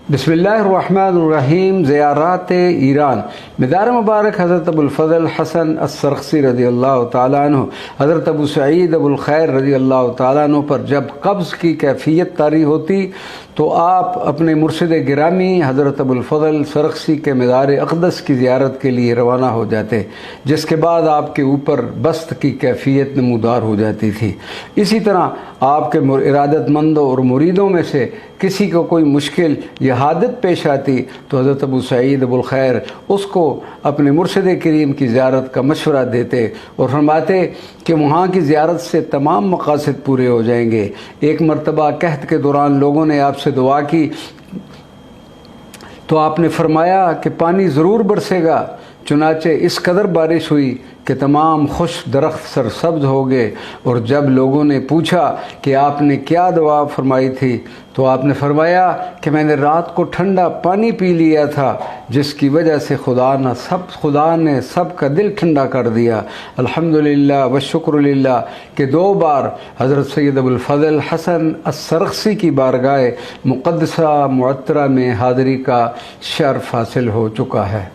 बिस्मिल्लाहिर्रहमानिर्रहीम। ज़ियारात ईरान। मदार मुबारक हज़रत अबुल फ़ज़ल हसन अस्सरख़सी रज़ी अल्लाह तआला अन्हु, हज़रत अबू सईद अबुल खैर रज़ी अल्लाह तआला अन्हु पर जब कब्ज़ की कैफ़ियत तारी होती तो आप अपने मुर्शिद गिरामी हज़रत अबुल फ़ज़ल सरख़सी के मज़ार अक़दस की ज़ियारत के लिए रवाना हो जाते, जिसके बाद आपके ऊपर बस्त की कैफ़ियत नमूदार हो जाती थी। इसी तरह आपके इरादतमंदों और मुरीदों में से किसी को कोई मुश्किल या हादत पेश आती तो हज़रत अबू सईद अबुल खैर उसको अपने मुर्शिद करीम की ज़ियारत का मशवरा देते और फरमाते कि वहाँ की ज़ियारत से तमाम मक़ासिद पूरे हो जाएंगे। एक मरतबा कहत के दौरान लोगों ने आपसे दुआ की तो आपने फरमाया कि पानी ज़रूर बरसेगा। चुनाचे इस कदर बारिश हुई कि तमाम खुश दरख्त सरसब्ज हो गए। और जब लोगों ने पूछा कि आपने क्या दुआ फरमाई थी तो आपने फरमाया कि मैंने रात को ठंडा पानी पी लिया था, जिसकी वजह से खुदा ने सब का दिल ठंडा कर दिया। अल्हम्दुलिल्लाह व शुक्रुलिल्लाह कि 2 बार हज़रत सैयद अबुल फ़ज़ल हसन अस्सरख़सी की बारगाह मुक़द्दसा मुअत्तरा में हाज़री का शर्फ़ हासिल हो चुका है।